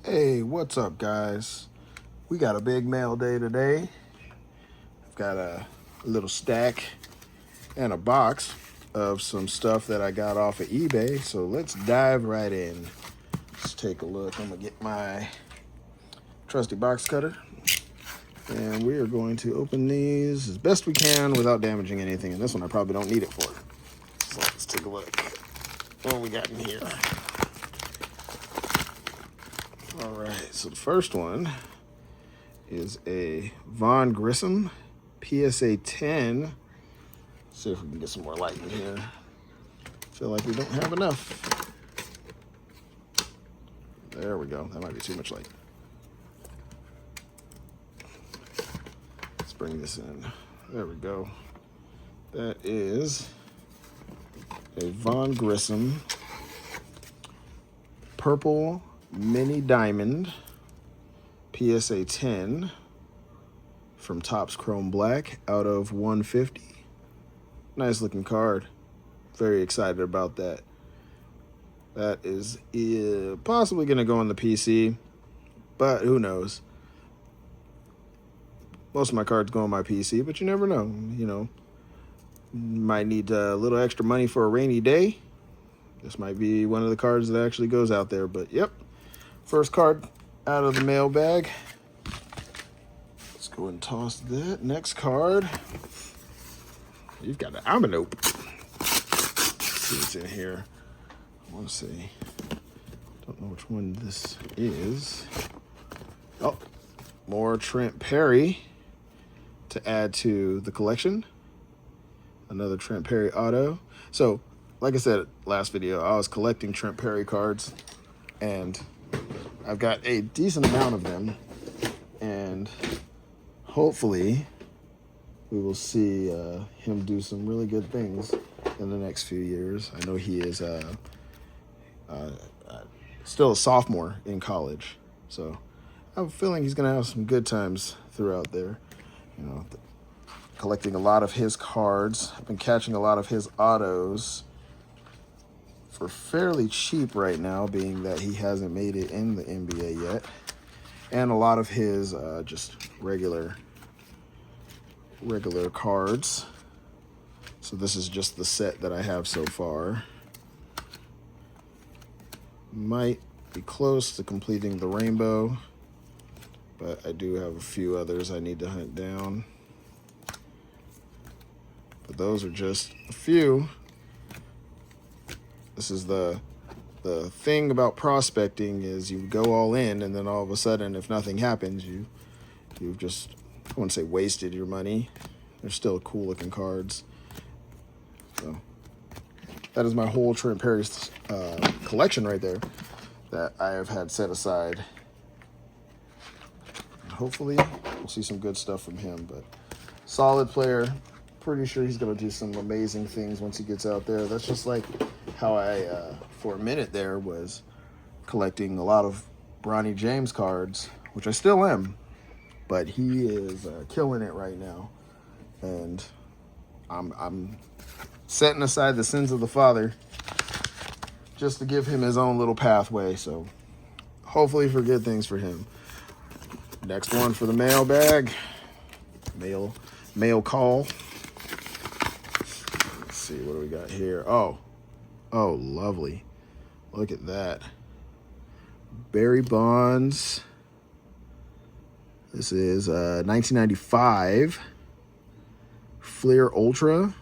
Hey, what's up, guys? We got a big mail day today. I've got a little stack and a box of some stuff that I got off of eBay. So let's dive right in. Let's take a look. I'm gonna get my trusty box cutter, and we are going to open these as best we can without damaging anything. And this one I probably don't need it for. So let's take a look. What we got in here? All right, so the first one is a Von Grissom PSA 10. Let's see if we can get some more light in here. Feel like we don't have enough. There we go. That might be too much light. Let's bring this in. There we go. That is a Von Grissom purple mini diamond PSA 10 from Topps Chrome Black out of 150. Nice looking card. Very excited about that. That is possibly going to go on the PC, but who knows. Most of my cards go on my PC, but you never know. You know, might need a little extra money for a rainy day. This might be one of the cards that actually goes out there, but yep. First card out of the mailbag. Let's go and toss that. Next card. You've got an envelope. Let's see what's in here. I want to see. Don't know which one this is. Oh, more Trent Perry to add to the collection. Another Trent Perry auto. So, like I said last video, I was collecting Trent Perry cards, and I've got a decent amount of them, and hopefully we will see him do some really good things in the next few years. I know he is still a sophomore in college, so I have a feeling he's going to have some good times throughout there. You know, collecting a lot of his cards. I've been catching a lot of his autos for fairly cheap right now, being that he hasn't made it in the NBA yet. And a lot of his just regular cards. So this is just the set that I have so far. Might be close to completing the rainbow, but I do have a few others I need to hunt down. But those are just a few. This is the thing about prospecting is you go all in, and then all of a sudden, if nothing happens, you've just, I wouldn't say wasted your money. They're still cool looking cards. So that is my whole Trent Perry collection right there that I have had set aside. And hopefully we'll see some good stuff from him, but solid player. Pretty sure he's going to do some amazing things once he gets out there. That's just like how I, for a minute there, was collecting a lot of Bronny James cards, which I still am, but he is killing it right now. And I'm setting aside the sins of the father just to give him his own little pathway. So hopefully for good things for him. Next one for the mailbag. Mail call. See, what do we got here? Oh, lovely. Look at that. Barry Bonds. This is 1995 Fleer Ultra.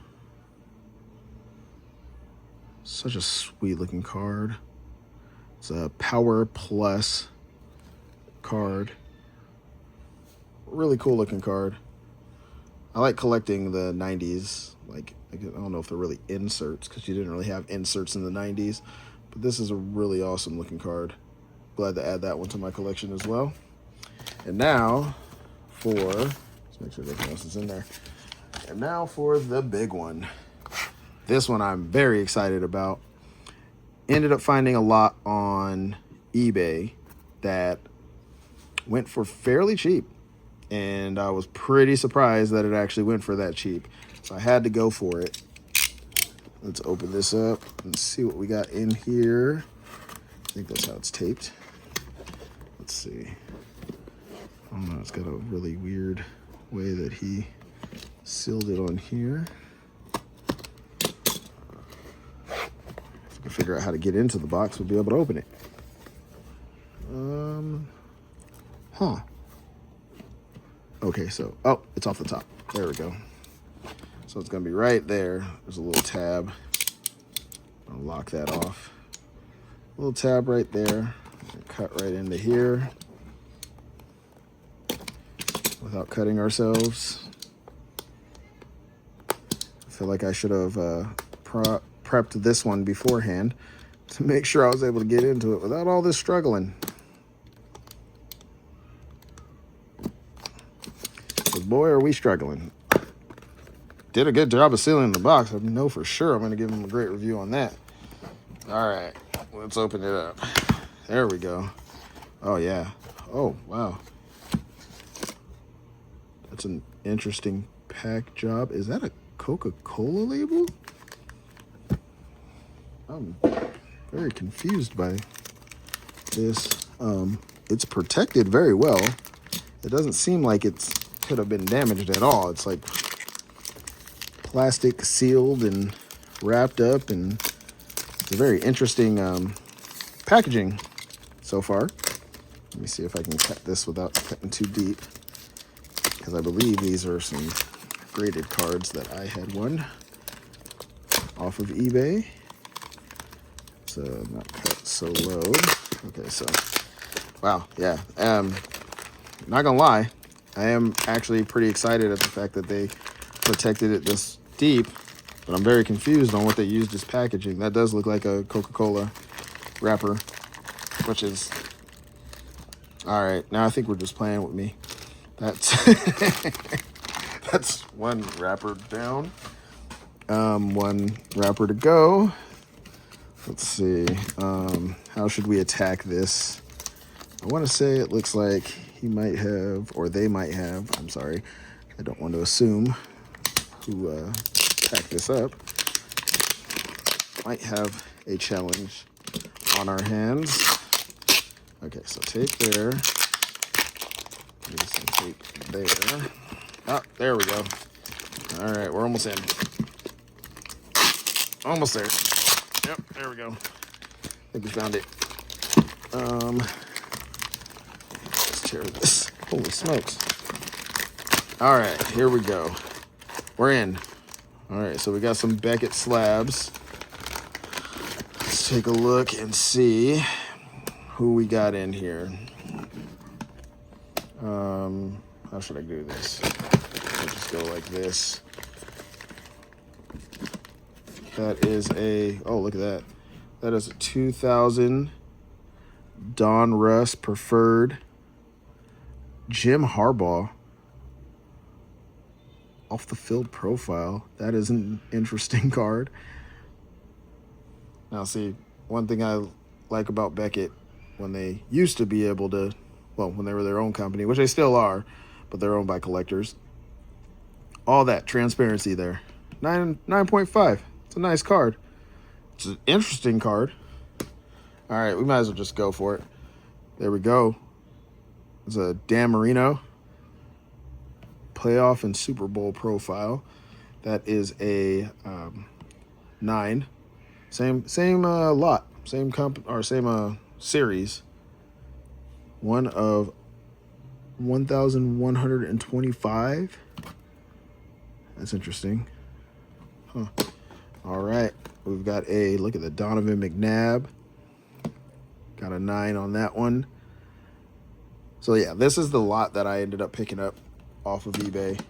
Such a sweet looking card. It's a Power Plus card. Really cool looking card. I like collecting the 90s. Like, I don't know if they're really inserts, because you didn't really have inserts in the 90s. But this is a really awesome looking card. Glad to add that one to my collection as well. And now let's make sure everything else is in there. And now for the big one. This one I'm very excited about. Ended up finding a lot on eBay that went for fairly cheap. And I was pretty surprised that it actually went for that cheap. So I had to go for it. Let's open this up and see what we got in here. I think that's how it's taped. Let's see. I don't know, it's got a really weird way that he sealed it on here. If we can figure out how to get into the box, we'll be able to open it. Okay, so, oh, it's off the top. There we go. So it's gonna be right there. There's a little tab. I'll lock that off. Little tab right there. Cut right into here without cutting ourselves. I feel like I should have prepped this one beforehand to make sure I was able to get into it without all this struggling. But boy, are we struggling. Did a good job of sealing the box. I know for sure I'm going to give him a great review on that. All right, let's open it up. There we go. Oh, yeah. Oh, wow. That's an interesting pack job. Is that a Coca-Cola label? I'm very confused by this. It's protected very well. It doesn't seem like it could have been damaged at all. It's like plastic sealed and wrapped up, and it's a very interesting packaging so far. Let me see if I can cut this without cutting too deep, because I believe these are some graded cards that I had won off of eBay. So not cut so low. Okay, so wow, yeah. Not gonna lie, I am actually pretty excited at the fact that they protected it this deep, but I'm very confused on what they used as packaging. That does look like a Coca-Cola wrapper, which is all right. Now I think we're just playing with me. That's that's one wrapper down. One wrapper to go. Let's see. How should we attack this? I want to say it looks like he might have, or they might have. I'm sorry. I don't want to assume who packed this up. Might have a challenge on our hands. Okay, so tape there. Maybe some tape there. Oh, there we go. All right, we're almost in. Almost there. Yep, there we go. I think we found it. Let's tear this. Holy smokes. All right, here we go. We're in. All right, so we got some Beckett slabs. Let's take a look and see who we got in here. How should I do this? I'll just go like this. That is a, oh, look at that. That is a 2000 Don Russ Preferred Jim Harbaugh off the field profile. That is an interesting card. Now, see, one thing I like about Beckett, when they used to be able to, well, when they were their own company, which they still are, but they're owned by collectors, all that transparency there. 9.5. It's a nice card. It's an interesting card. All right, we might as well just go for it. There we go. It's a Dan Marino playoff and Super Bowl profile. That is a 9. Same lot, same series. One of 1,125. That's interesting. Huh. All right, we've got a look at the Donovan McNabb. Got a 9 on that one. So yeah, this is the lot that I ended up picking up off of eBay,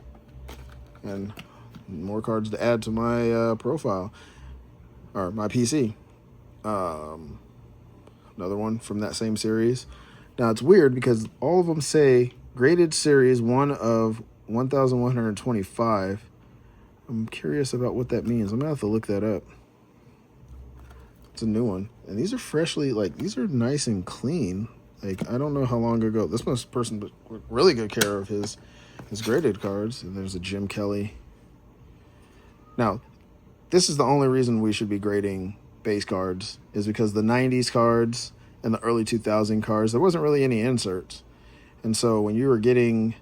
and more cards to add to my profile or my PC. Another one from that same series. Now it's weird because all of them say graded series 1 of 1,125. I'm curious about what that means. I'm gonna have to look that up. It's a new one, and these are freshly, like, these are nice and clean. Like, I don't know how long ago this person took really good care of his graded cards. And there's a Jim Kelly. Now, this is the only reason we should be grading base cards, is because the 90s cards in the early 2000 cars, there wasn't really any inserts. And so when you were getting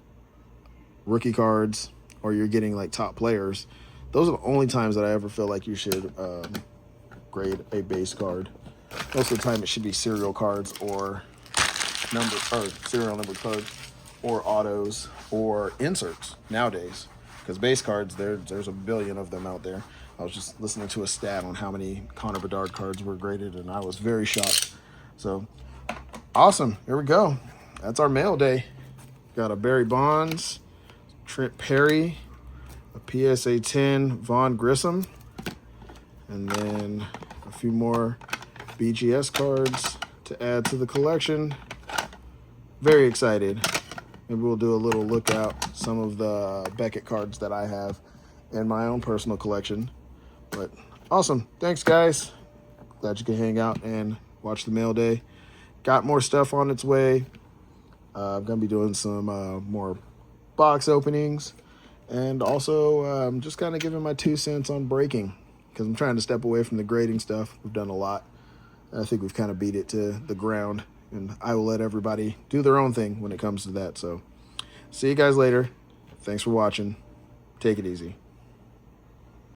rookie cards or you're getting like top players, those are the only times that I ever feel like you should grade a base card. Most of the time it should be serial cards or serial numbered cards or autos or inserts nowadays. Because base cards, there's a billion of them out there. I was just listening to a stat on how many Connor Bedard cards were graded, and I was very shocked. So, awesome. Here we go. That's our mail day. Got a Barry Bonds, Trent Perry, a PSA 10 Vaughn Grissom, and then a few more BGS cards to add to the collection. Very excited. Maybe we'll do a little look at some of the Beckett cards that I have in my own personal collection. But awesome. Thanks, guys. Glad you could hang out and watch the mail day. Got more stuff on its way. I'm going to be doing some more box openings. And also just kind of giving my 2 cents on breaking, because I'm trying to step away from the grading stuff. We've done a lot. I think we've kind of beat it to the ground. And I will let everybody do their own thing when it comes to that. So see you guys later. Thanks for watching. Take it easy.